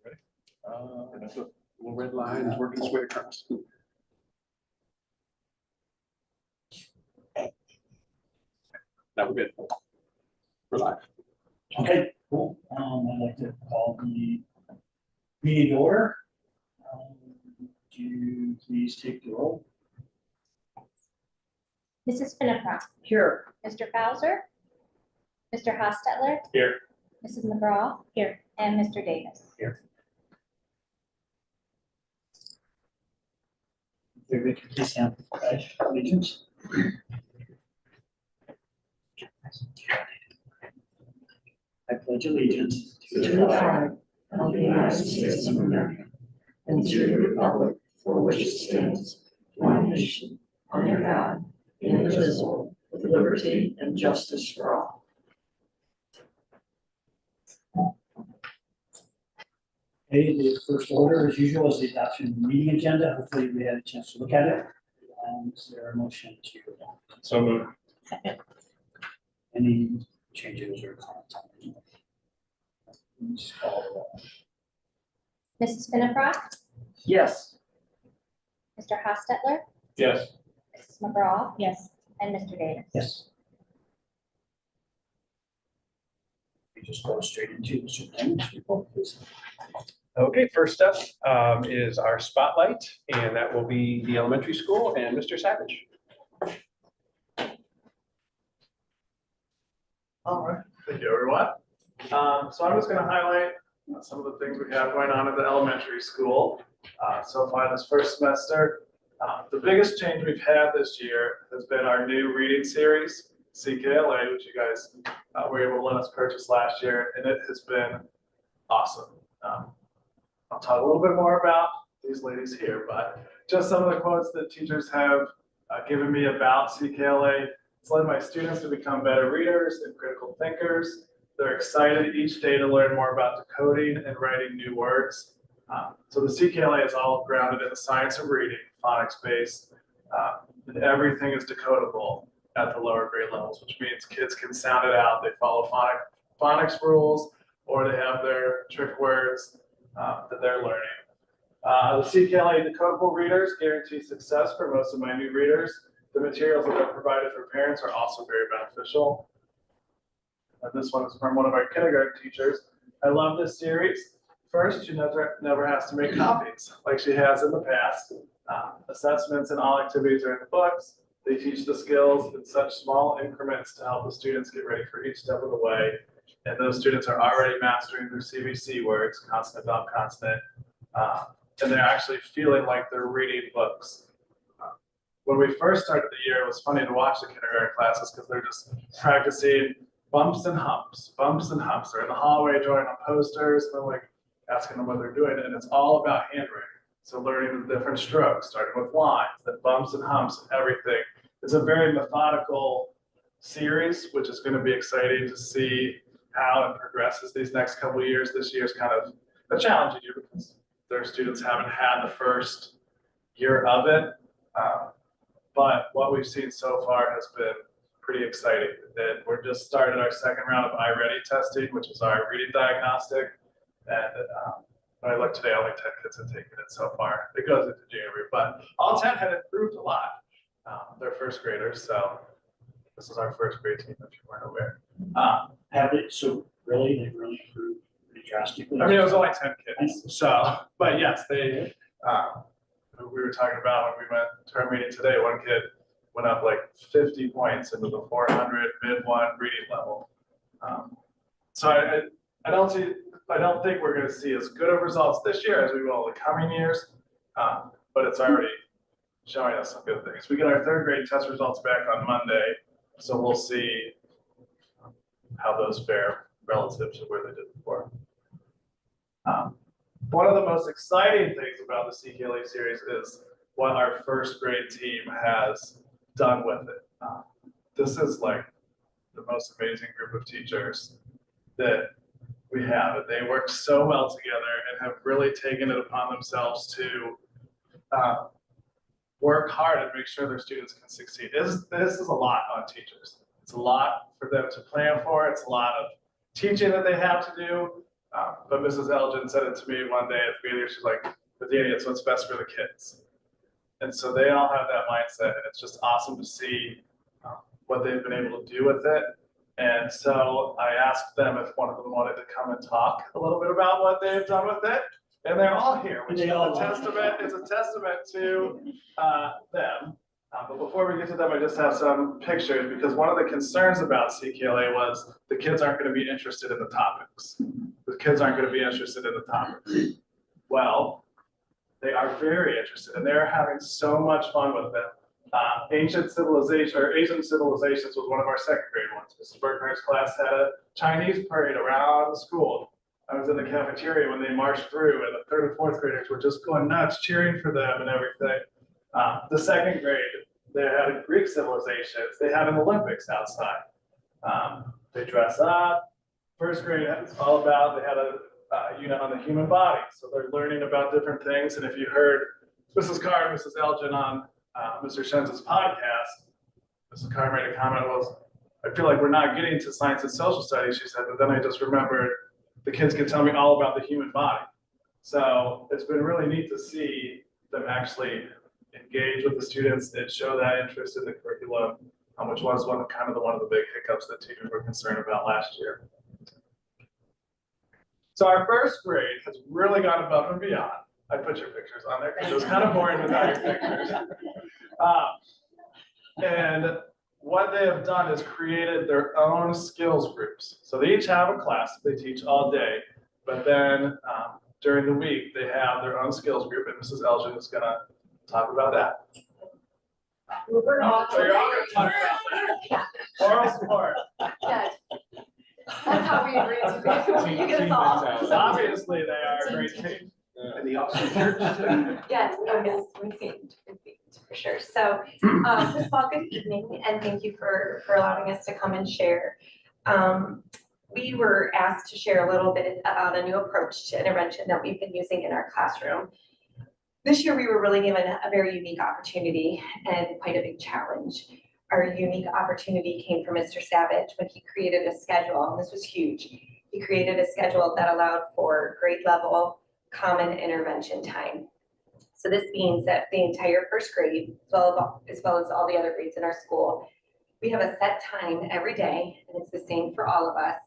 Ready? And that's a little red line is working its way across. Now we're good. We're live. Okay, cool. I'd like to call the meeting to order. Do you please take the roll? Mrs. Finnecroft. Here. Mr. Bowser. Mr. Hostetler. Here. Mrs. McGraw. Here. And Mr. Davis. Here. Everybody can please stand for the pledge of allegiance. I pledge allegiance to the flag of the United States of America and to the republic for which it stands, one nation, under God, indivisible, with liberty and justice for all. Okay, the first order, as usual, is the adoption of the meeting agenda. Hopefully, we had a chance to look at it. Is there a motion to adopt? So moved. Second. Any changes or comments on it? Please call the roll. Mrs. Finnecroft. Yes. Mr. Hostetler. Yes. Mrs. McGraw. Yes. And Mr. Davis. Yes. We just go straight into the superintendent's report, please. Okay, first up is our spotlight, and that will be the elementary school and Mr. Savage. All right, thank you, everyone. So I'm just going to highlight some of the things we have going on at the elementary school so far this first semester. The biggest change we've had this year has been our new reading series, CKLA, which you guys were able to let us purchase last year, and it has been awesome. I'll talk a little bit more about these ladies here, but just some of the quotes that teachers have given me about CKLA. It's led my students to become better readers and critical thinkers. They're excited each day to learn more about decoding and writing new words. So the CKLA is all grounded in the science of reading, phonics-based, and everything is decodable at the lower grade levels, which means kids can sound it out. They follow phonics rules, or they have their trick words that they're learning. The CKLA decodable readers guarantee success for most of my new readers. The materials that are provided for parents are also very beneficial. And this one is from one of our kindergarten teachers. I love this series. First, she never has to make copies like she has in the past. Assessments and all activities are in the books. They teach the skills in such small increments to help the students get ready for each step of the way. And those students are already mastering their CVC words, consonant, vowel, consonant, and they're actually feeling like they're reading books. When we first started the year, it was funny to watch the kindergarten classes because they're just practicing bumps and humps, bumps and humps. They're in the hallway drawing on posters, and I'm like asking them what they're doing, and it's all about handwriting. So learning the different strokes, starting with lines, then bumps and humps and everything. It's a very methodical series, which is going to be exciting to see how it progresses these next couple of years. This year is kind of a challenging year because their students haven't had the first year of it. But what we've seen so far has been pretty exciting. And we're just started our second round of iReady testing, which is our reading diagnostic. And when I looked today, only 10 kids have taken it so far. It goes into January, but all 10 had improved a lot. They're first graders, so this is our first grade team, if you weren't aware. Have it, so really, they really improved pretty drastically. I mean, it was only 10 kids, so, but yes, they, we were talking about when we went to our meeting today, one kid went up like 50 points into the 400 mid-one reading level. So I don't think we're going to see as good of results this year as we will in the coming years, but it's already showing us some good things. We get our third grade test results back on Monday, so we'll see how those fare relative to where they did before. One of the most exciting things about the CKLA series is what our first grade team has done with it. This is like the most amazing group of teachers that we have, and they work so well together and have really taken it upon themselves to work hard and make sure their students can succeed. This is a lot on teachers. It's a lot for them to plan for. It's a lot of teaching that they have to do. But Mrs. Elgin said it to me one day at the meeting. She's like, "But Danny, it's what's best for the kids." And so they all have that mindset, and it's just awesome to see what they've been able to do with it. And so I asked them if one of them wanted to come and talk a little bit about what they've done with it. And they're all here, which is a testament to them. But before we get to them, I just have some pictures, because one of the concerns about CKLA was the kids aren't going to be interested in the topics. The kids aren't going to be interested in the topics. Well, they are very interested, and they're having so much fun with it. Ancient civilization, or Asian civilizations, was one of our second grade ones. Mrs. Berkner's class had a Chinese parade around the school. I was in the cafeteria when they marched through, and the third and fourth graders were just going nuts, cheering for them and everything. The second grade, they had Greek civilizations. They had an Olympics outside. They dress up. First grade, it's all about, they had a unit on the human body. So they're learning about different things. And if you heard Mrs. Carr and Mrs. Elgin on Mr. Shenz's podcast, Mrs. Carr made a comment, was, I feel like we're not getting to science and social studies, she said, but then I just remembered the kids can tell me all about the human body. So it's been really neat to see them actually engage with the students and show that interest in the curriculum, which was one of the big hiccups that teachers were concerned about last year. So our first grade has really gone above and beyond. I put your pictures on there because it was kind of boring without your pictures. And what they have done is created their own skills groups. So they each have a class that they teach all day, but then during the week, they have their own skills group, and Mrs. Elgin is gonna talk about that. We're all. So you're all gonna talk about that. Moral support. Yes. That's how we agree to be. You get us all. Obviously, they are a great team. And the Oxford Church. Yes, oh yes, we themed, for sure. So, first of all, good evening, and thank you for allowing us to come and share. We were asked to share a little bit about a new approach to intervention that we've been using in our classroom. This year, we were really given a very unique opportunity and quite a big challenge. Our unique opportunity came from Mr. Savage when he created a schedule, and this was huge. He created a schedule that allowed for grade level common intervention time. So this means that the entire first grade, as well as all the other grades in our school, we have a set time every day, and it's the same for all of us.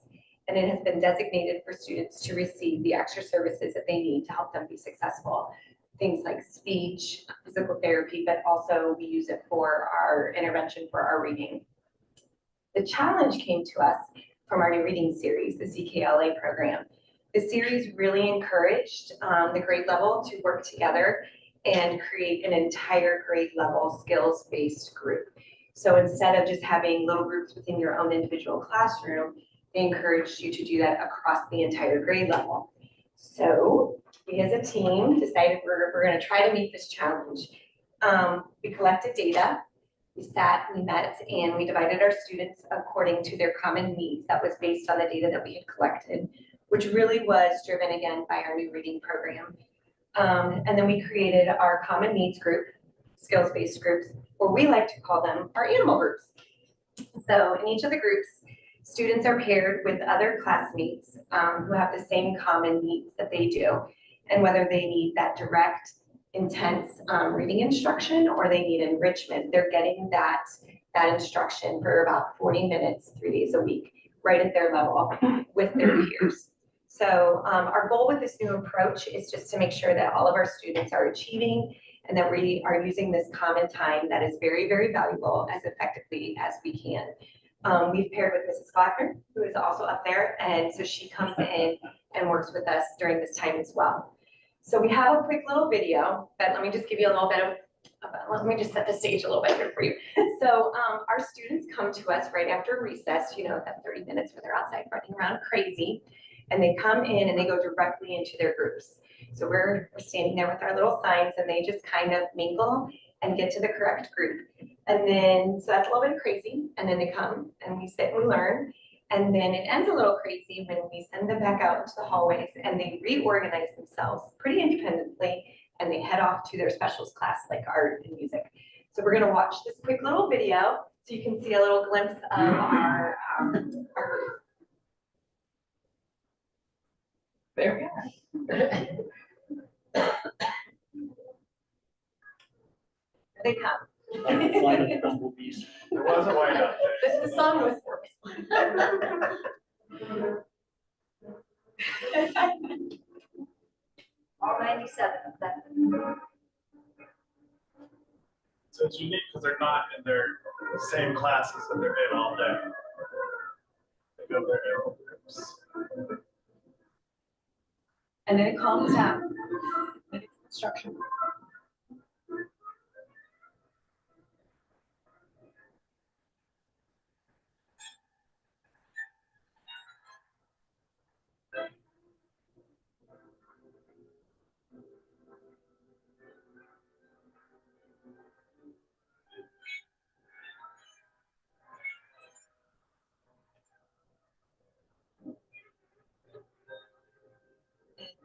And it has been designated for students to receive the extra services that they need to help them be successful. Things like speech, physical therapy, but also we use it for our intervention for our reading. The challenge came to us from our new reading series, the CKLA program. The series really encouraged the grade level to work together and create an entire grade level skills-based group. So instead of just having little groups within your own individual classroom, they encouraged you to do that across the entire grade level. So we as a team decided we're going to try to meet this challenge. We collected data, we sat, we met, and we divided our students according to their common needs. That was based on the data that we had collected, which really was driven again by our new reading program. And then we created our common needs group, skills-based groups, or we like to call them our animal groups. So in each of the groups, students are paired with other classmates who have the same common needs that they do. And whether they need that direct, intense reading instruction or they need enrichment, they're getting that instruction for about 40 minutes, 3 days a week, right at their level with their peers. So our goal with this new approach is just to make sure that all of our students are achieving and that we are using this common time that is very, very valuable as effectively as we can. We've paired with Mrs. Glockner, who is also up there, and so she comes in and works with us during this time as well. So we have a quick little video, but let me just give you a little bit of, let me just set the stage a little bit here for you. So our students come to us right after recess, you know, that 30 minutes where they're outside running around crazy, and they come in and they go directly into their groups. So we're standing there with our little signs and they just kind of mingle and get to the correct group. And then, so that's a little bit crazy. And then they come and we sit and we learn. And then it ends a little crazy when we send them back out into the hallways and they reorganize themselves pretty independently and they head off to their specials class like art and music. So we're gonna watch this quick little video so you can see a little glimpse of our group. There we are. Here they come. Flight of bumblebees. There was a whiteout day. The song was for All 97 of them. So it's unique because they're not in their same classes that they're in all day. They go their own groups. And then it calms down. Construction.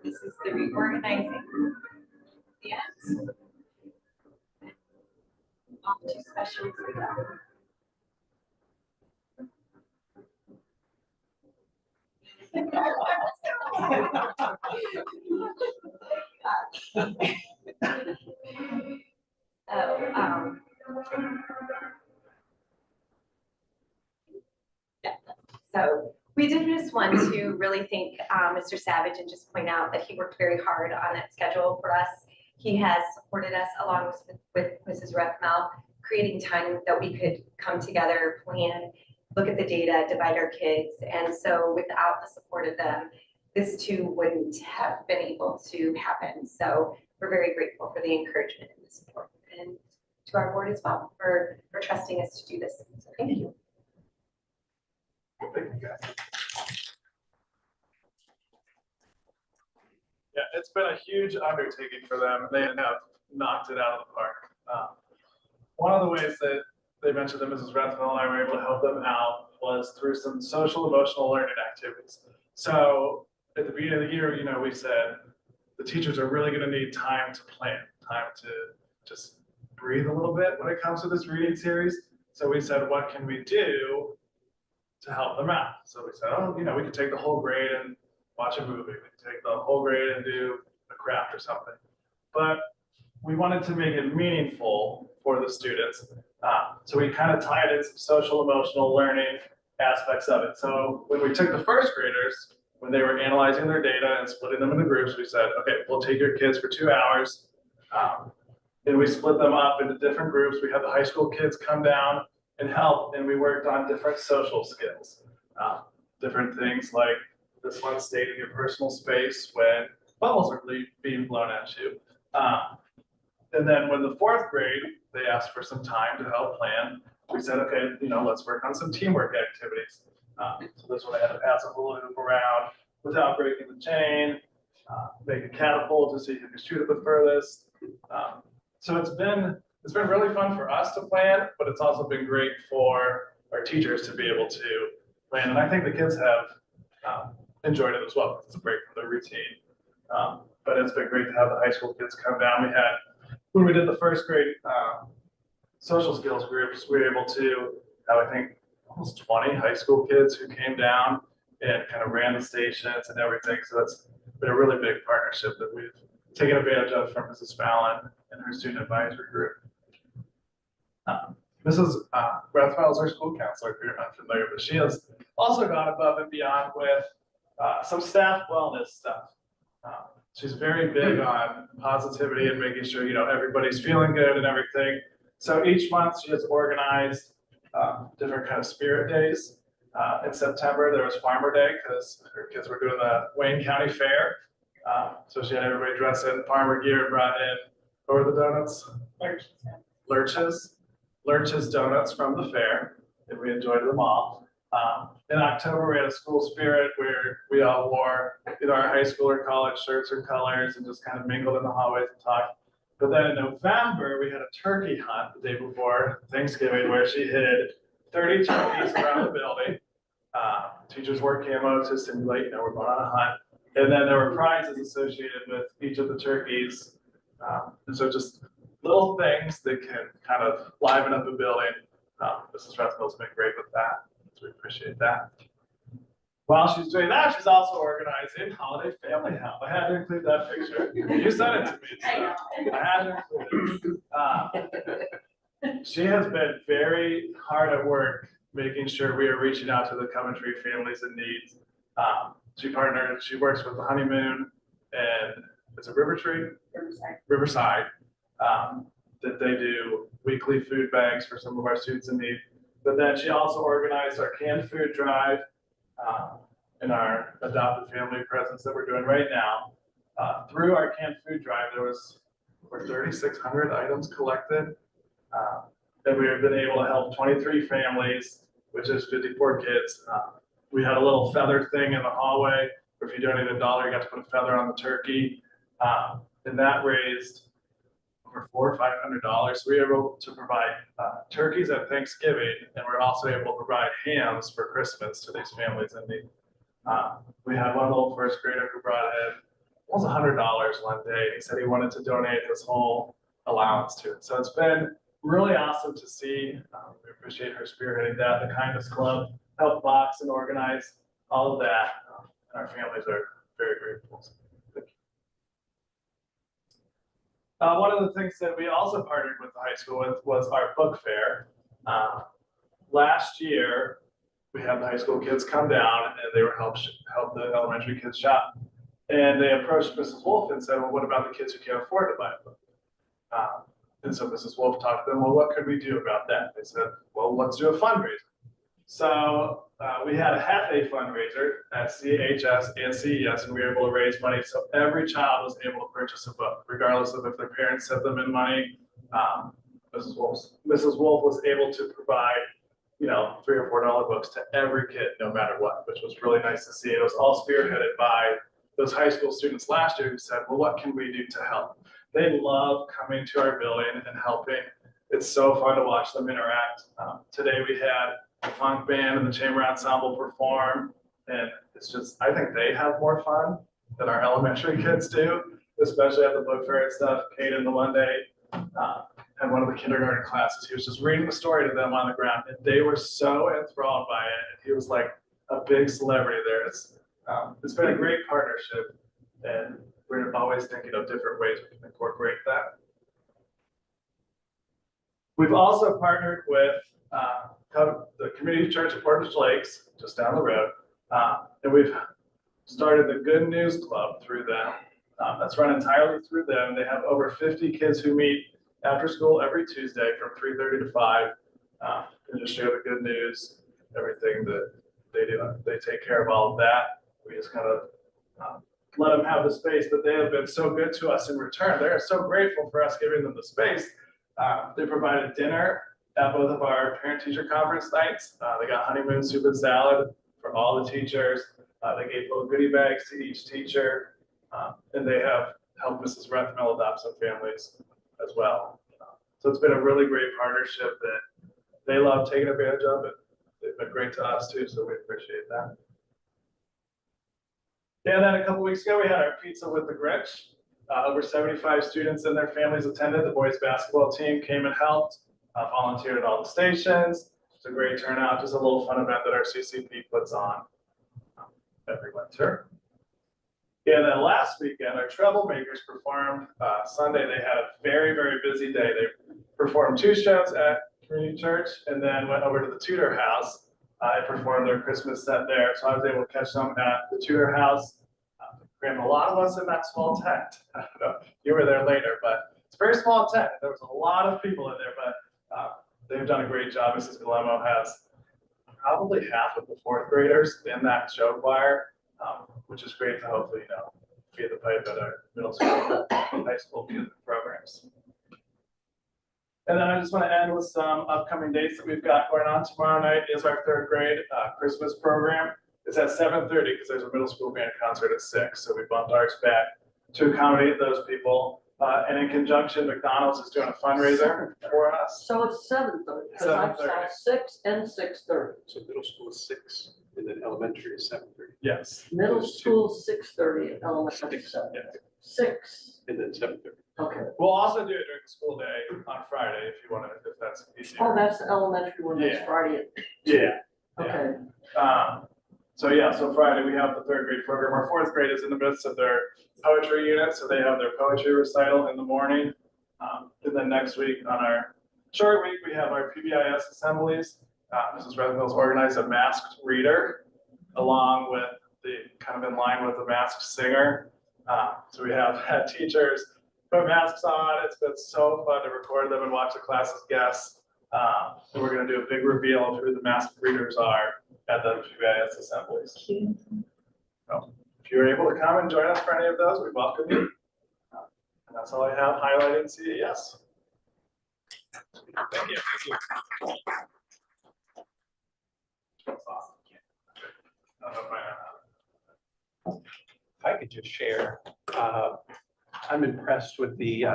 This is the reorganizing. Yes. Off to specials we go. Oh, yeah. So we did just want to really thank Mr. Savage and just point out that he worked very hard on that schedule for us. He has supported us along with Mrs. Rethmel, creating time that we could come together, plan, look at the data, divide our kids. And so without the support of them, this too wouldn't have been able to happen. So we're very grateful for the encouragement and the support, and to our board as well for trusting us to do this. So thank you. Thank you, guys. Yeah, it's been a huge undertaking for them. They have knocked it out of the park. One of the ways that they mentioned that Mrs. Rathmel and I were able to help them out was through some social emotional learning activities. So at the beginning of the year, we said the teachers are really going to need time to plan, time to just breathe a little bit when it comes to this reading series. So we said, what can we do to help them out? So we said, oh, we could take the whole grade and watch a movie. We could take the whole grade and do a craft or something. But we wanted to make it meaningful for the students. So we kind of tied in some social emotional learning aspects of it. So when we took the first graders, when they were analyzing their data and splitting them into groups, we said, okay, we'll take your kids for 2 hours. And we split them up into different groups. We had the high school kids come down and help, and we worked on different social skills. Different things like this one, stayed in your personal space when bubbles are being blown at you. And then when the 4th grade, they asked for some time to help plan, we said, okay, let's work on some teamwork activities. So this one I had to pass a hula hoop around without breaking the chain, make a catapult to see who can shoot it the furthest. So it's been really fun for us to plan, but it's also been great for our teachers to be able to plan. And I think the kids have enjoyed it as well. It's a break from their routine. But it's been great to have the high school kids come down. When we did the 1st grade social skills groups, we were able to have, I think, almost 20 high school kids who came down and kind of ran the stations and everything. So that's been a really big partnership that we've taken advantage of from Mrs. Fallon and her student advisory group. Mrs. Rathmel is our school counselor, if you're not familiar, but she has also gone above and beyond with some staff wellness stuff. She's very big on positivity and making sure, everybody's feeling good and everything. So each month she has organized different kind of spirit days. In September, there was Farmer Day because her kids were doing the Wayne County Fair. So she had everybody dress in farmer gear and brought in, what were the donuts? Lurch's donuts from the fair, and we enjoyed them all. In October, we had a school spirit where we all wore either our high school or college shirts or colors and just kind of mingled in the hallways and talked. But then in November, we had a turkey hunt the day before Thanksgiving where she hid 30 turkeys around the building. Teachers wore camo to simulate, we're going on a hunt. And then there were prizes associated with each of the turkeys. And so just little things that can kind of liven up a building. Mrs. Rathmel's been great with that. So we appreciate that. While she's doing that, she's also organizing holiday family help. I had to include that picture. You sent it to me, so I had to include it. She has been very hard at work making sure we are reaching out to the Coventry families in need. She works with the Honeymoon and it's a Riverside, that they do weekly food bags for some of our students in need. But then she also organized our canned food drive in our adopted family presence that we're doing right now. Through our canned food drive, there was over 3,600 items collected. And we have been able to help 23 families, which is 54 kids. We had a little feather thing in the hallway, where if you donate $1, you got to put a feather on the turkey. And that raised over $400 or $500. So we were able to provide turkeys at Thanksgiving, and we're also able to provide hams for Christmas to these families in need. We had one little first grader who brought in almost $100 one day. He said he wanted to donate his whole allowance to it. So it's been really awesome to see. We appreciate her spearheading that. The Kindness Club helped box and organize all of that. And our families are very grateful. One of the things that we also partnered with the high school with was our book fair. Last year, we had the high school kids come down and they were help the elementary kids shop. And they approached Mrs. Wolf and said, well, what about the kids who can't afford to buy a book? And so Mrs. Wolf talked to them, well, what could we do about that? They said, well, let's do a fundraiser. So we had a half-day fundraiser at CHS and CES, and we were able to raise money. So every child was able to purchase a book, regardless of if their parents sent them in money. Mrs. Wolf was able to provide, $3 or $4 books to every kid, no matter what, which was really nice to see. It was all spearheaded by those high school students last year who said, well, what can we do to help? They love coming to our building and helping. It's so fun to watch them interact. Today we had the funk band and the chamber ensemble perform, and it's just, I think they have more fun than our elementary kids do, especially at the book fair and stuff. Caden the one day had one of the kindergarten classes. He was just reading the story to them on the ground, and they were so enthralled by it. And he was like a big celebrity there. It's been a great partnership, and we're always thinking of different ways we can incorporate that. We've also partnered with the Community Church of Portage Lakes, just down the road, and we've started the Good News Club through them. That's run entirely through them. They have over 50 kids who meet after school every Tuesday from 3:30 to 5, and just share the good news, everything that they do. They take care of all of that. We just kind of let them have the space, but they have been so good to us in return. They're so grateful for us giving them the space. They provided dinner at both of our parent-teacher conference nights. They got honeymoon soup and salad for all the teachers. They gave little goodie bags to each teacher, and they have helped Mrs. Rethmel adopt some families as well. So it's been a really great partnership that they love taking advantage of, and they've been great to us too, so we appreciate that. And then a couple weeks ago, we had our Pizza with the Grinch. Over 75 students and their families attended. The boys basketball team came and helped, volunteered at all the stations. It's a great turnout, just a little fun event that our CCP puts on every winter. And then last weekend, our Troublemakers performed. Sunday, they had a very, very busy day. They performed 2 shows at Community Church and then went over to the Tudor House. I performed their Christmas set there, so I was able to catch them at the Tudor House. Crammed a lot of us in that small tent. I don't know, you were there later, but it's a very small tent. There was a lot of people in there, but they've done a great job. Mrs. Guillermo has probably half of the 4th graders in that show choir, which is great to hopefully, feed the pipe at our middle school, high school programs. And then I just want to end with some upcoming dates that we've got going on. Tomorrow night is our 3rd grade Christmas program. It's at 7:30 because there's a middle school band concert at 6. So we bumped ours back to accommodate those people. And in conjunction, McDonald's is doing a fundraiser for us. So it's 7:30, because I saw 6 and 6:30. So middle school is 6, and then elementary is 7:30. Yes. Middle school 6:30 and elementary 7. Yeah. 6, And then 7:30. okay. We'll also do it during the school day on Friday if you want to, if that's easier. Oh, that's the elementary one, that's Yeah. Friday. Yeah. Okay. So yeah, so Friday we have the third grade program. Our fourth grade is in the midst of their poetry unit, so they have their poetry recital in the morning. And then next week on our short week, we have our PBIS assemblies. Mrs. Redfield's organized a masked reader along with the kind of in line with the masked singer. So we have had teachers put masks on. It's been so fun to record them and watch the classes guests. And we're going to do a big reveal of who the masked readers are at the PBIS assemblies. So if you're able to come and join us for any of those, we welcome you. And that's all I have highlighted in CES. Thank you. That's awesome. I don't know if I could just share, I'm impressed with the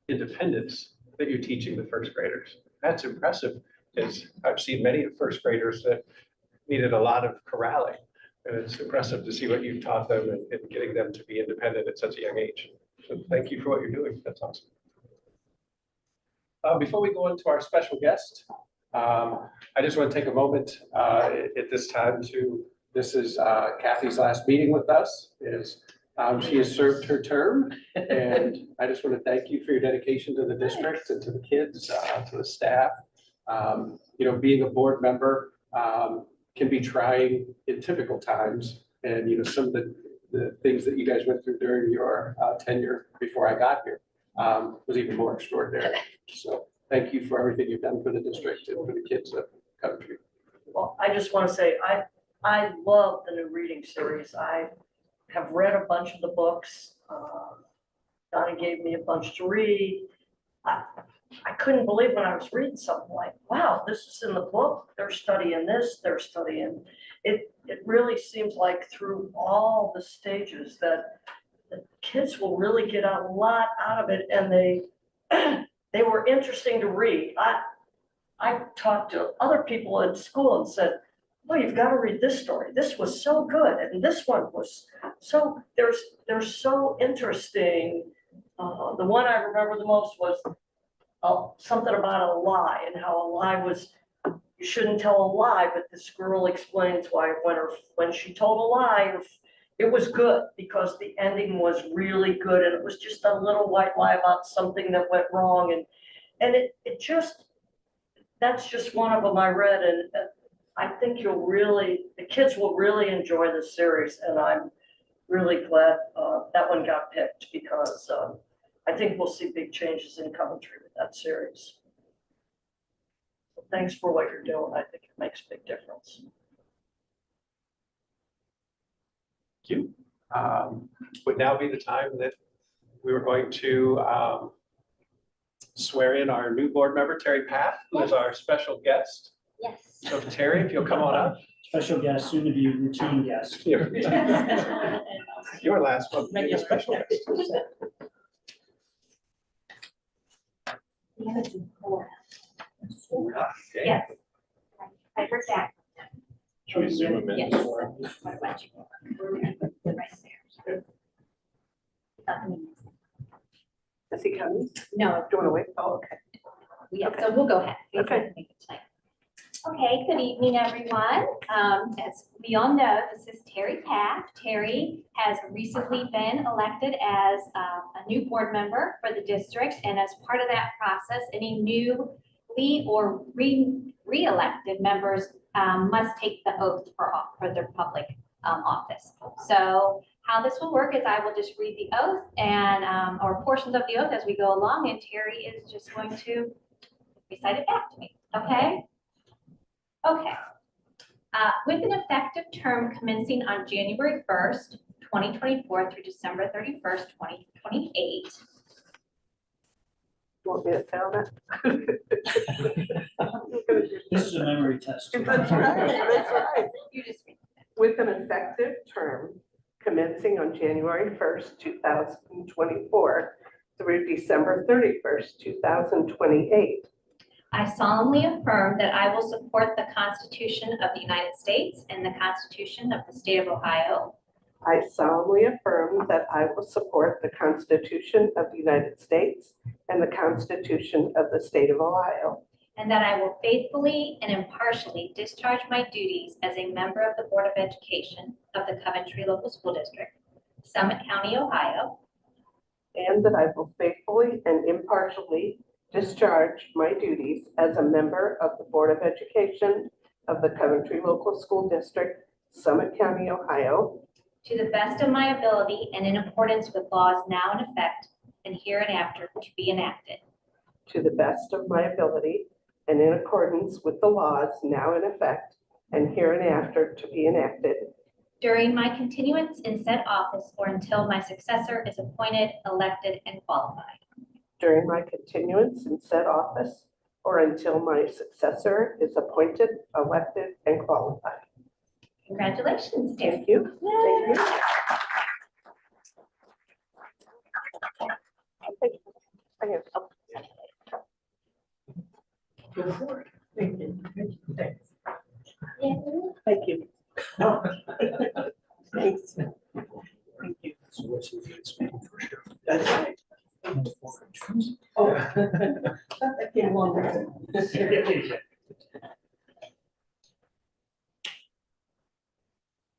independence that you're teaching the first graders. That's impressive, because I've seen many of first graders that needed a lot of corralling. And it's impressive to see what you've taught them and getting them to be independent at such a young age. So thank you for what you're doing. That's awesome. Before we go into our special guest, I just want to take a moment at this time to, this is Kathy's last meeting with us. She has served her term, and I just want to thank you for your dedication to the district and to the kids, to the staff. You know, being a board member can be trying in typical times, and you know, some of the things that you guys went through during your tenure before I got here was even more extraordinary. So thank you for everything you've done for the district and for the kids of Coventry. Well, I just want to say, I love the new reading series. I have read a bunch of the books. Donna gave me a bunch to read. I couldn't believe when I was reading something like, wow, this is in the book. They're studying this, they're studying. It really seems like through all the stages that the kids will really get a lot out of it, and they were interesting to read. I talked to other people at school and said, well, you've got to read this story. This was so good. And this one was so, they're so interesting. The one I remember the most was something about a lie, and how a lie was, you shouldn't tell a lie, but this girl explains why when she told a lie, it was good because the ending was really good, and it was just a little white lie about something that went wrong. And it just, that's just one of them I read, and I think the kids will really enjoy this series, and I'm really glad that one got picked, because I think we'll see big changes in Coventry with that series. So thanks for what you're doing. I think it makes a big difference. Thank you. Would now be the time that we were going to swear in our new board member, Terry Path, who is our special guest. Yes. So Terry, if you'll come on up. Special guest, soon to be routine guest. Your last one, maybe a special guest. Yes. I heard that. Should we zoom him in? Yes. What about you? Right there. Is he coming? No, Do you want to wait? Oh, okay. yeah, so we'll go ahead. Okay. Okay, good evening, everyone. As we all know, this is Terry Path. Terry has recently been elected as a new board member for the district, and as part of that process, any newly or re-elected members must take the oath for their public office. So how this will work is I will just read the oath and or portions of the oath as we go along, and Terry is just going to recite it back to me. Okay. Okay. With an effective term commencing on January 1st, 2024 through December 31st, 2028. Want me to sound it? This is a memory test. That's right, that's right. You just read. With an effective term commencing on January 1st, 2024 through December 31st, 2028. I solemnly affirm that I will support the Constitution of the United States and the Constitution of the State of Ohio. I solemnly affirm that I will support the Constitution of the United States and the Constitution of the State of Ohio. and that I will faithfully and impartially discharge my duties as a member of the Board of Education of the Coventry Local School District, Summit County, Ohio, and that I will faithfully and impartially discharge my duties as a member of the Board of Education of the Coventry Local School District, Summit County, Ohio, to the best of my ability and in accordance with laws now in effect and hereinafter to be enacted. to the best of my ability and in accordance with the laws now in effect and hereinafter to be enacted During my continuance in said office or until my successor is appointed, elected, and qualified. during my continuance in said office or until my successor is appointed, elected, and qualified. Congratulations, Terry. Thank you. Thank you. Thank you. I have- Go for it. Thank you. Thanks. Thank you. Thanks. Thank you. So what's the next meeting for sure? That's right. Oh. That came along with it.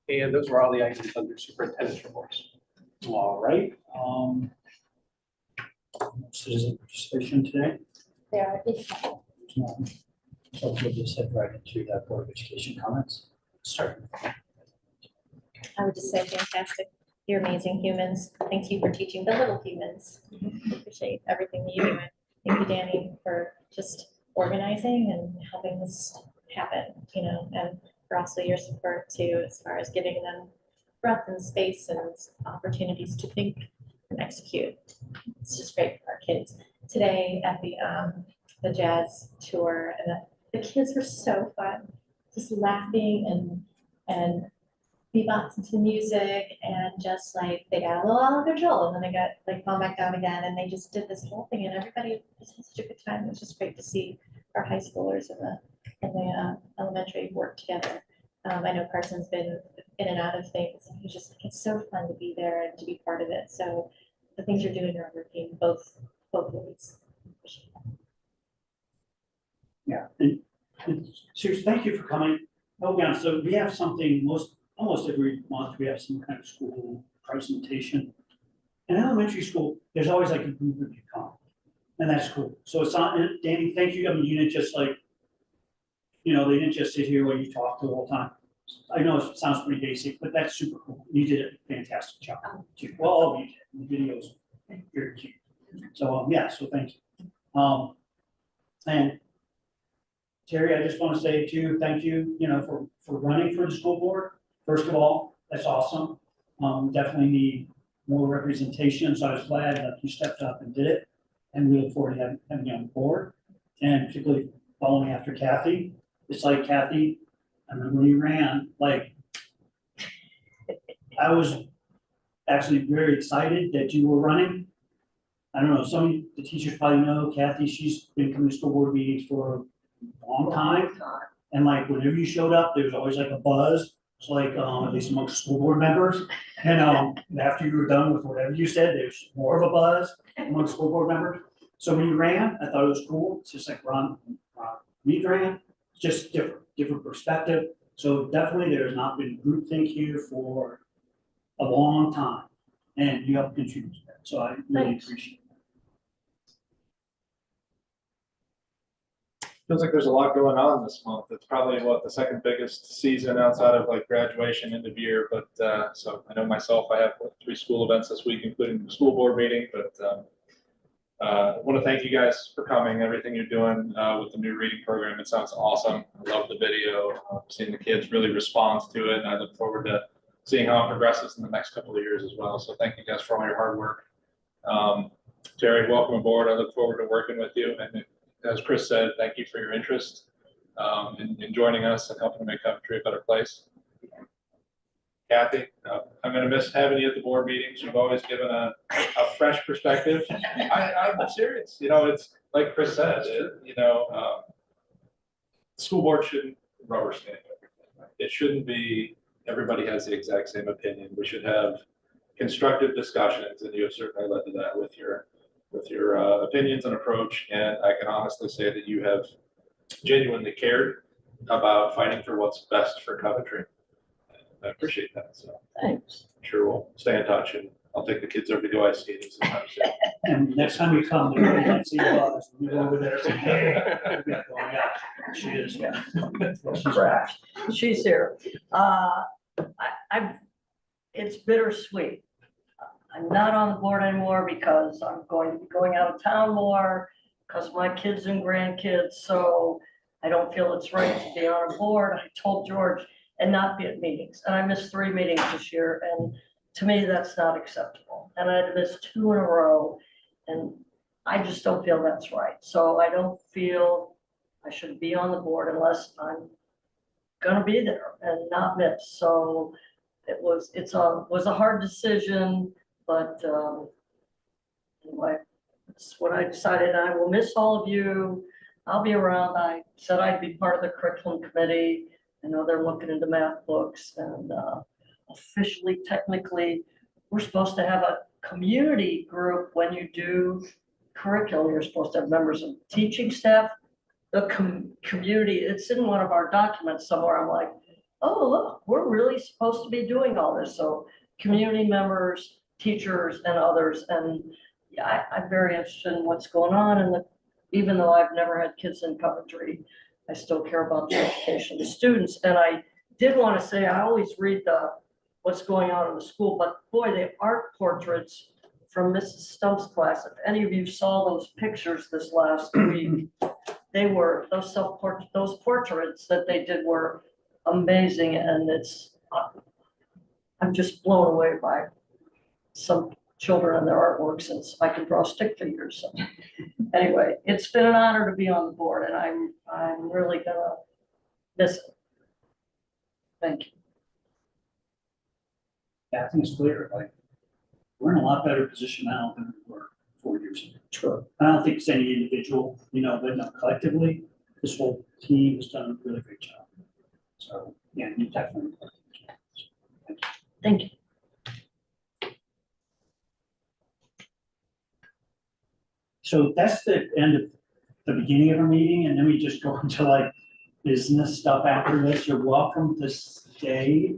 And those were all the items under superintendent's reports. All right. Citizen participation today. There is. So we'll just head right into that Board of Education comments. Start. I would just say fantastic. You're amazing humans. Thank you for teaching the little humans. Appreciate everything that you do. Thank you, Danny, for just organizing and helping this happen, and for also your support too, as far as giving them breath and space and opportunities to think and execute. It's just great for our kids. Today at the jazz tour, and the kids were so fun, just laughing and bebops to the music, and just like they got a little out of control and then they got like calmed back down again, and they just did this whole thing and everybody just had such a good time. It was just great to see our high schoolers and the elementary work together. I know Carson's been in and out of things. It's so fun to be there and to be part of it. So the things you're doing are working both ways. Yeah, and seriously, thank you for coming. Oh, yeah, so we have something almost every month, we have some kind of school presentation. In elementary school, there's always like a group of you come, and that's cool. So it's not, and Danny, thank you. I mean, you didn't just like, they didn't just sit here while you talk the whole time. I know it sounds pretty basic, but that's super cool. You did a fantastic job. Well, all of you did. The videos very cute. So, yeah, so thank you. And Terry, I just want to say too, thank you, for running for the school board. First of all, that's awesome. Definitely need more representation, so I was glad that you stepped up and did it. And we look forward to having you on board, and particularly following after Kathy. It's like Kathy, I remember when you ran, like, I was actually very excited that you were running. I don't know, some of the teachers probably know Kathy, she's been coming to school board meetings for a long time. And like, whenever you showed up, there was always like a buzz. It's like, at least amongst school board members. And after you were done with whatever you said, there's more of a buzz among school board members. So when you ran, I thought it was cool. It's just like Reed ran, just different perspective. So definitely there has not been groupthink here for a long time. And you helped contribute to that. So I really appreciate it. Feels like there's a lot going on this month. It's probably the second biggest season outside of like graduation, end of year. But so I know myself, I have 3 school events this week, including the school board meeting. But I want to thank you guys for coming. Everything you're doing with the new reading program, it sounds awesome. I love the video. Seeing the kids really respond to it, and I look forward to seeing how it progresses in the next couple of years as well. So thank you guys for all your hard work. Terry, welcome aboard. I look forward to working with you. And as Chris said, thank you for your interest in joining us and helping to make Coventry a better place. Kathy, I'm going to miss having you at the board meetings. You've always given a fresh perspective. I'm serious. It's like Chris said, school board shouldn't rubber stamp everything. Right? It shouldn't be everybody has the exact same opinion. We should have constructive discussions, and you have certainly led to that with your opinions and approach. And I can honestly say that you have genuinely cared about fighting for what's best for Coventry. I appreciate that, so Thanks. I'm sure we'll stay in touch, and I'll take the kids over to go ice skating sometime soon. And next time we come, we can see you, we go over there. Say, hey, she is, yeah. She's Correct. She's here. It's bittersweet. I'm not on the board anymore because I'm going to be going out of town more because of my kids and grandkids, so I don't feel it's right to be on a board. I told George and not be at meetings, and I missed 3 meetings this year, and to me, that's not acceptable. And I had missed 2 in a row, and I just don't feel that's right. So I don't feel I should be on the board unless I'm gonna be there and not miss. So it was a hard decision, but anyway, it's what I decided. I will miss all of you. I'll be around. I said I'd be part of the curriculum committee. I know they're looking into math books, and officially, technically, we're supposed to have a community group when you do curriculum. You're supposed to have members of teaching staff, the community. It's in one of our documents somewhere. I'm like, oh, look, we're really supposed to be doing all this. So community members, teachers, and others. And yeah, I'm very interested in what's going on. And even though I've never had kids in Coventry, I still care about the education of the students. And I did want to say, I always read what's going on in the school, but boy, the art portraits from Mrs. Stump's class, if any of you saw those pictures this last week, they were, those portraits that they did were amazing, and I'm just blown away by some children and their artwork since I can draw stick figures. So anyway, it's been an honor to be on the board, and I'm really gonna miss it. Thank you. Yeah, I think it's clear, like, we're in a lot better position now than we were 4 years ago. True. I don't think it's any individual, but no, collectively, this whole team has done a really great job. So, yeah, you definitely. Thank you. So that's the end of the beginning of our meeting, and then we just go into like business stuff after this. You're welcome to stay.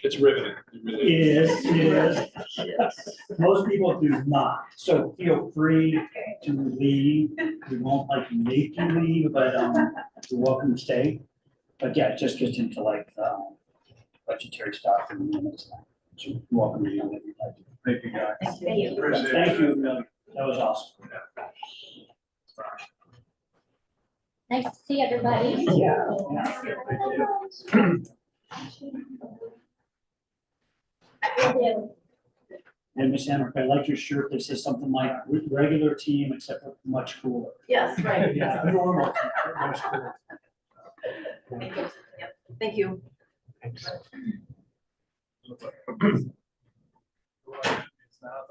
It's riveting. It really It is. Yes. Most people do not, so feel free to leave. We won't like make you leave, but you're welcome to stay. But yeah, it just gets into like budgetary stuff and minutes. So you're welcome to do whatever you'd like to. Thank you, guys. Thank you. Appreciate it. Thank you, Amelia. That was awesome. Nice to see everybody. Yeah. And Miss Hammer, I like your shirt that says something like regular team except for much cooler. Yes, right. Yeah, normal, much cooler. Thank you. Yep. Thank you. It's not,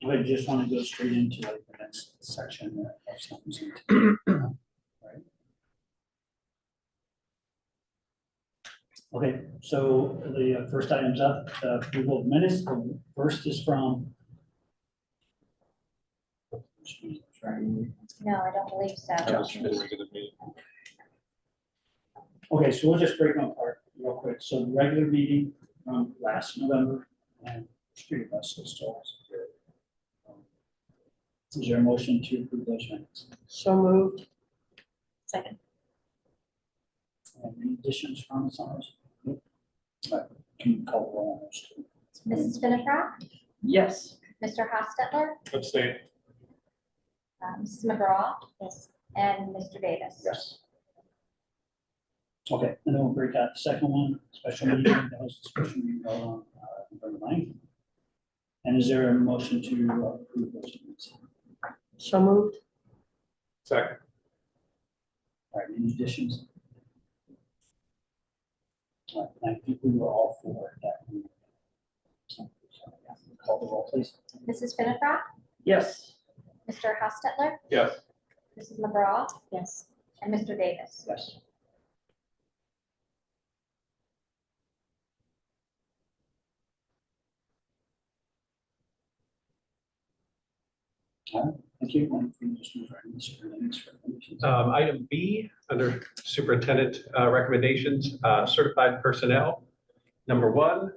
I just want to go straight into like the next section of something. Right. Okay, so the first item's up, approval of minutes. The first is from. No, I don't believe so. Okay, so we'll just break them apart real quick. So the regular meeting from last November and street bus stores. Is there a motion to approve those minutes? So moved. Second. Any additions, comments on those? Can you call the roll on those two? Mrs. Finifrock, Yes. Mr. Hostetler, Abstain. Mrs. McGraw, Yes. and Mr. Davis. Yes. Okay, and then we'll break out the second one, special meeting, that was the special meeting held on November 9th. And is there a motion to approve those minutes? So moved. Second. All right, any additions? All right, I think we were all for that. So, yeah, call the roll, please. Mrs. Finifrock, Yes. Mr. Hostetler, Yes. Mrs. McGraw, Yes. and Mr. Davis. Yes. Thank you. And we just move right into superintendent's recommendations. Item B, under superintendent recommendations, certified personnel. Number one,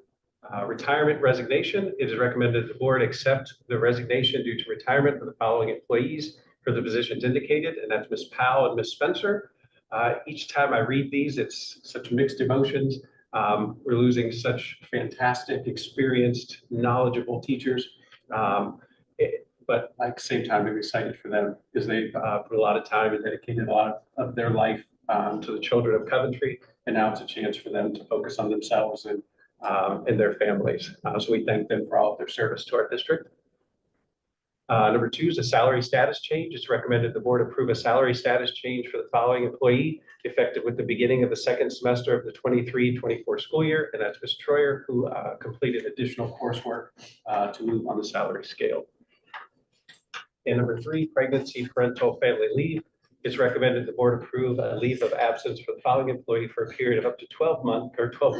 retirement resignation. It is recommended the board accept the resignation due to retirement for the following employees for the positions indicated, and that's Ms. Powell and Ms. Spencer. Each time I read these, it's such mixed emotions. We're losing such fantastic, experienced, knowledgeable teachers. But at the same time, I'm excited for them because they've put a lot of time and dedicated a lot of their life to the children of Coventry. And now it's a chance for them to focus on themselves and their families. So we thank them for all of their service to our district. Number two is a salary status change. It's recommended the board approve a salary status change for the following employee effective with the beginning of the second semester of the 23-24 school year. And that's Ms. Troyer, who completed additional coursework to move on the salary scale. And number three, pregnancy, parental, family leave. It's recommended the board approve a leave of absence for the following employee for a period of up to 12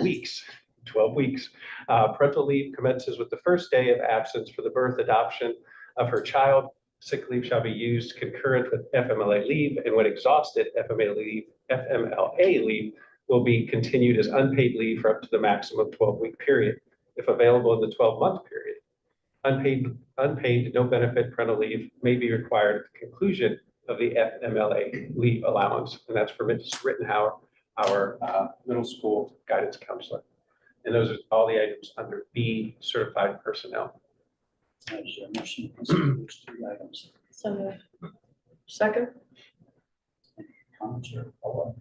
weeks. 12 weeks. Parental leave commences with the first day of absence for the birth adoption of her child. Sick leave shall be used concurrent with FMLA leave, and when exhausted, FMLA leave will be continued as unpaid leave for up to the maximum 12-week period. If available in the 12-month period, unpaid, no benefit parental leave may be required at the conclusion of the FMLA leave allowance, and that's for Ms. Rittenhauer, our middle school guidance counselor. And those are all the items under B, certified personnel. Is there a motion to consider those three items? So moved. Second? Any comments or follow-up?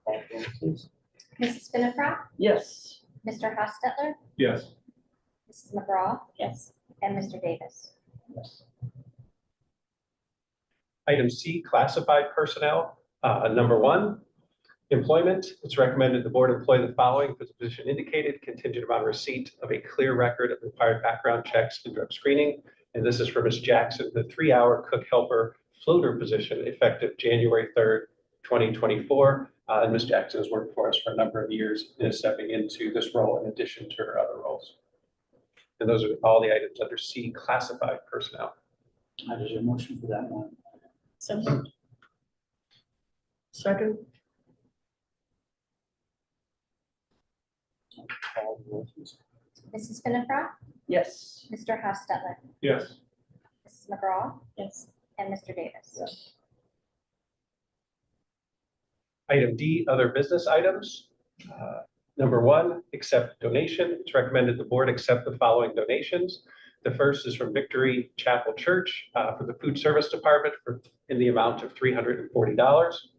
Call for vote, please. Mrs. Spinifra, Yes. Mr. Hostetler, Yes. Mrs. McGraw, Yes. and Mr. Davis. Yes. Item C, classified personnel. Number one, employment. It's recommended the board employ the following for the position indicated, contingent upon receipt of a clear record of required background checks and drug screening. And this is for Ms. Jackson, the 3-hour cook helper floater position effective January 3rd, 2024. And Ms. Jackson has worked for us for a number of years and is stepping into this role in addition to her other roles. And those are all the items under C, classified personnel. Is there a motion for that one? So moved. Second? Call for vote, please. Mrs. Spinifra, Yes. Mr. Hostetler, Yes. Mrs. McGraw, Yes. and Mr. Davis. Yes. Item D, other business items. Number one, accept donation. It's recommended the board accept the following donations. The first is from Victory Chapel Church for the food service department in the amount of $340.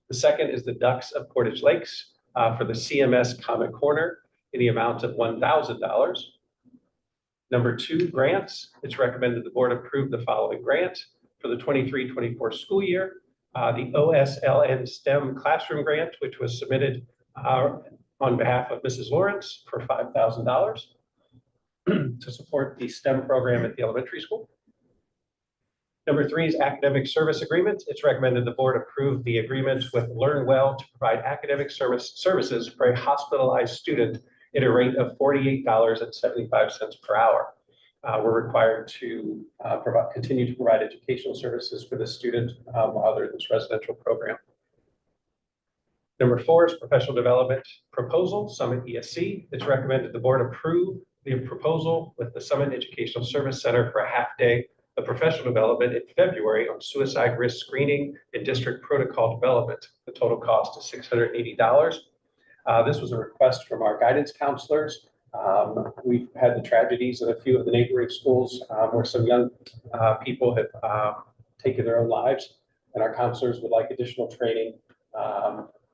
The second is the Ducks of Portage Lakes for the CMS Common Corner in the amount of $1,000. Number two, grants. It's recommended the board approve the following grant for the 23-24 school year. The OSLN STEM Classroom Grant, which was submitted on behalf of Mrs. Lawrence for $5,000 to support the STEM program at the elementary school. Number three is academic service agreement. It's recommended the board approve the agreement with Learn Well to provide academic services for a hospitalized student at a rate of $48.75 per hour. We're required to continue to provide educational services for the student while they're in this residential program. Number four is professional development proposal, Summit ESC. It's recommended the board approve the proposal with the Summit Educational Service Center for a half day of professional development in February on suicide risk screening and district protocol development. The total cost is $680. This was a request from our guidance counselors. We've had the tragedies in a few of the neighboring schools where some young people have taken their own lives, and our counselors would like additional training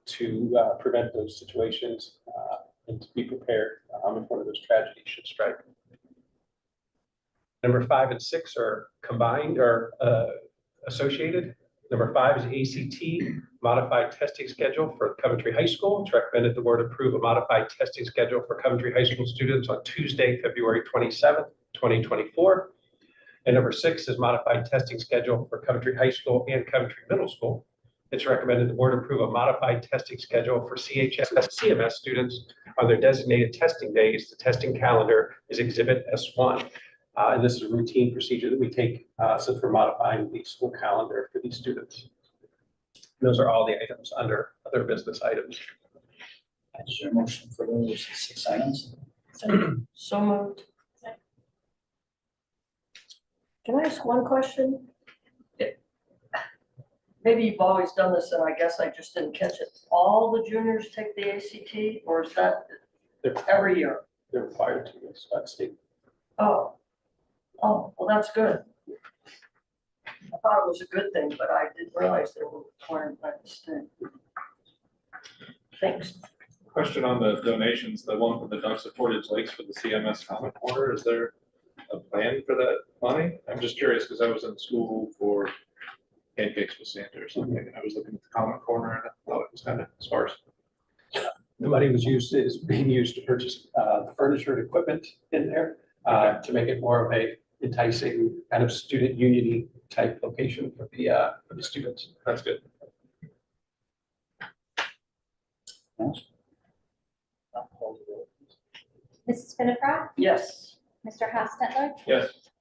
to prevent those situations and to be prepared if one of those tragedies should strike. Number 5 and 6 are combined or associated. Number 5 is ACT modified testing schedule for Coventry High School. It's recommended the board approve a modified testing schedule for Coventry High School students on Tuesday, February 27th, 2024. And number 6 is modified testing schedule for Coventry High School and Coventry Middle School. It's recommended the board approve a modified testing schedule for CMS students on their designated testing days. The testing calendar is Exhibit S1. And this is a routine procedure that we take since we're modifying the school calendar for these students. Those are all the items under other business items. Is there a motion for those 6 items? So moved. Can I ask one question? Maybe you've always done this and I guess I just didn't catch it. All the juniors take the ACT or is that every year? They're required to, yes, by the state. Oh, well, that's good. I thought it was a good thing, but I didn't realize they were required by the state. Thanks. Question on the donations, the one for the Ducks of Portage Lakes for the CMS Common Corner, is there a plan for that money? I'm just curious because I was in school for pancakes with Santa or something, and I was looking at the Common Corner and I thought it was kind of sparse. The money is being used to purchase the furniture and equipment in there to make it more of a enticing kind of student unity type location for the students. That's good. Yes? I'll call the roll. Mrs. Finifrock, Yes. Mr. Hostetler, Yes.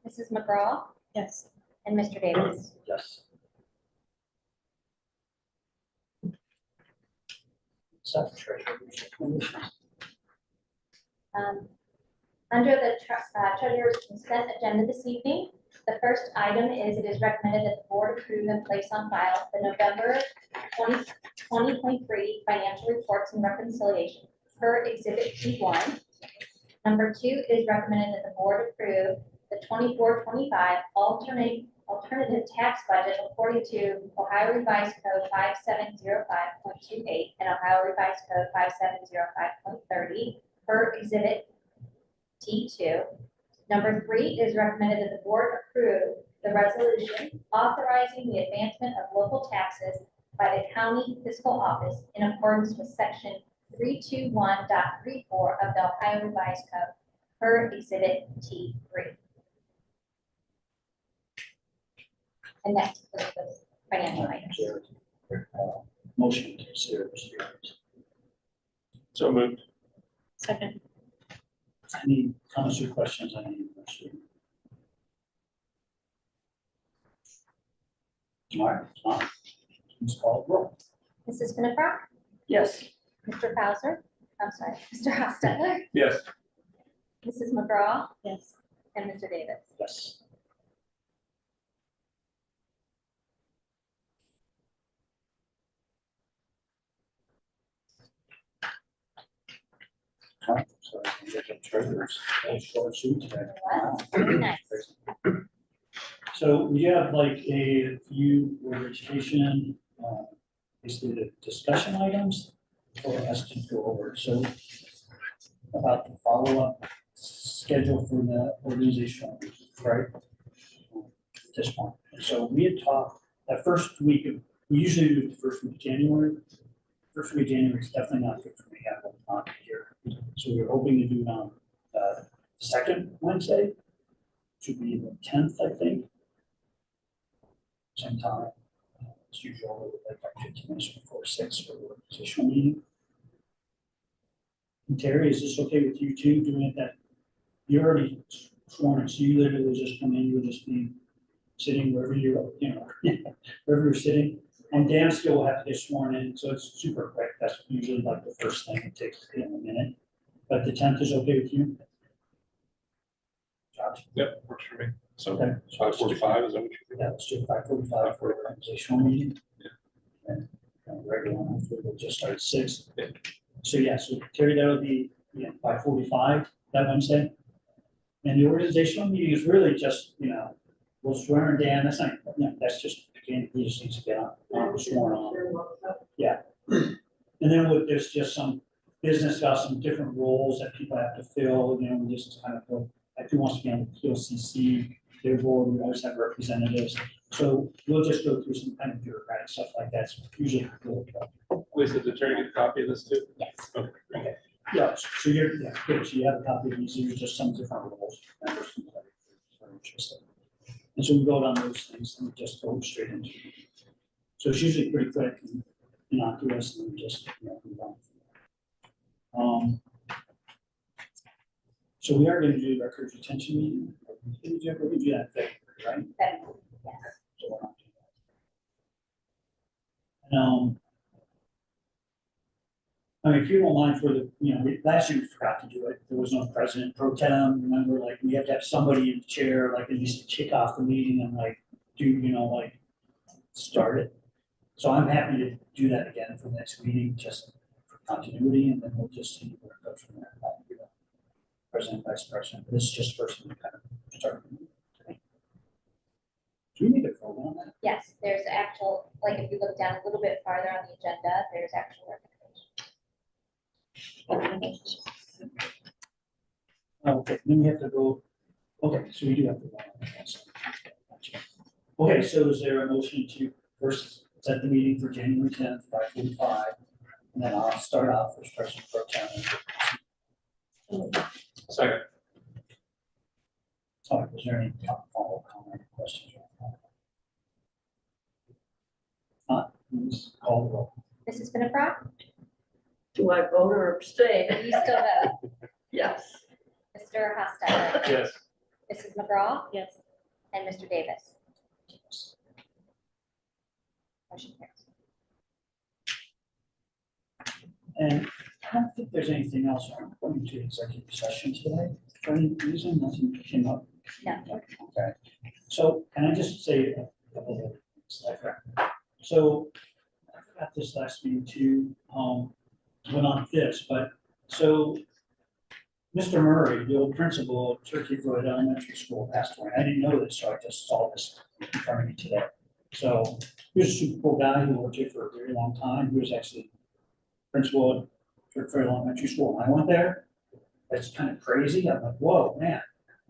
Mrs. McGraw, Yes. and Mr. Davis. Yes. Self-treasurer. Under the treasurer's consent agenda this evening, the first item is it is recommended that the board approve and place on file the November 2023 financial reports and reconciliation per Exhibit P1. Number 2 is recommended that the board approve the 24-25 alternative tax budget according to Ohio Revised Code 5705.28 and Ohio Revised Code 5705.30 per Exhibit T2. Number 3 is recommended that the board approve the resolution authorizing the advancement of local taxes by the county fiscal office in accordance with section 321.34 of the Ohio Revised Code per Exhibit T3. And that's for the financial items. Motion to consider this year. So moved. Second. Any comments or questions on any of this? All right, let's call the roll. Mrs. Finifrock, Yes. Mr. Bowser, I'm sorry, Mr. Hostetler, Yes. Mrs. McGraw, Yes. and Mr. Davis. Yes. All right, so we get the treasurer's short suit today. Wow. Very nice. So we have like a few board of education, basically the discussion items for us to go over. So about the follow-up schedule for the organizational, right? This one. And so we had talked that first week of, we usually do it the first week of January. First week of January is definitely not good for me. I have a lot here. So we're hoping to do it on the second Wednesday, which would be the 10th, I think. Same time, as usual, like 15 minutes before 6 for the organizational meeting. And Terry, is this okay with you too, doing it that, you already sworn it, so you literally will just come in, you'll just be sitting wherever you're, wherever you're sitting. And Dan still will have to get sworn in, so it's super quick, that's usually like the first thing, it takes a minute. But the 10th is okay with you? Josh? Yep, works for me. So Okay. 5:45, is that what you think? Yeah, let's do 5:45 for the organizational meeting. And regular one, hopefully we'll just start at 6. Yeah. So yeah, so Terry, that'll be 5:45 that Wednesday. And the organizational meeting is really just, we'll swear in Dan, that's not, that's just, again, he just needs to get on sworn on. Yeah. And then there's just some business stuff, some different roles that people have to fill, we just kind of go, like who wants to be on the PLCC, their board, we always have representatives. So we'll just go through some kind of bureaucratic stuff like that. So usually really good. Lisa, did Terry get a copy of this too? Yes. Okay. Yeah, so good. So you have a copy of these, these are just some different roles. Members are interested. And so we go down those things and we just go straight into it. So it's usually pretty quick and innocuous and we just, move on. So we are going to do records retention meeting. We do that thing, right? That- yes. So we're not doing that. And, I mean, if you don't mind for the, last year we forgot to do it, there was no president pro tem, remember, like, we have to have somebody in the chair, like, at least to kick off the meeting and like, start it. So I'm happy to do that again for next meeting, just for continuity, and then we'll just see where it goes from there. President, vice president, this is just first kind of start. Do we need to vote on that? Yes, there's actual, like, if you look down a little bit farther on the agenda, there's actual recommendations. Okay, then we have to vote. Okay, so we do have to vote on that. Okay, so is there a motion to first set the meeting for January 10th, 5:45, and then I'll start off with President Pro Tem. Second. Sorry, was there any follow-up comment or questions? Not, please call the roll. Mrs. Winifred, Do I vote or abstain? you still vote. Yes. Mr. Hostetler, Yes. Mrs. McGraw, Yes. and Mr. Davis. Motion carries. And I don't think there's anything else I'm going to executive session today. For any reason, nothing came up. No. Okay, so can I just say a couple of things? So I forgot this last meeting too, well, not this, but so Mr. Murray, the old principal of Turkey Foot Elementary School, passed away. I didn't know this, so I just saw this in front of me today. So he was a super cool guy who worked here for a very long time. He was actually principal at Turkey Foot Elementary School. When I went there, it's kind of crazy. I'm like, whoa, man.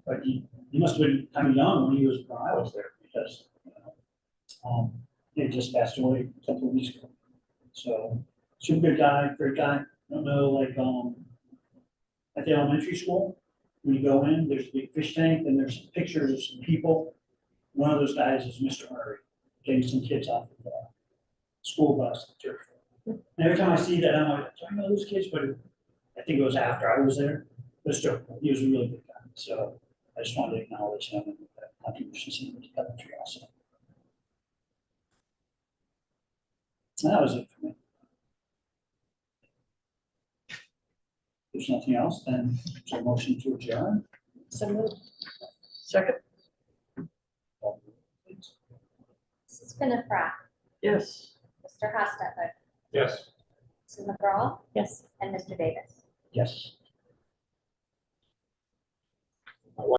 But he must have been kind of young when I was there because, he had just passed away a couple of weeks ago. So super good guy, great guy. I don't know, like, at the elementary school, when you go in, there's a big fish tank and there's pictures of some people. One of those guys is Mr. Murray, getting some kids off of the school bus. And every time I see that, I'm like, do I know those kids? But I think it was after I was there. But still, he was a really good guy. So I just wanted to acknowledge him and that contributions he made to Coventry also. And that was it for me. If there's nothing else, then it's a motion to adjourn. So moved. Second. Mrs. Winifred, Yes. Mr. Hostetler, Yes. Mrs. McGraw, Yes. and Mr. Davis. Yes.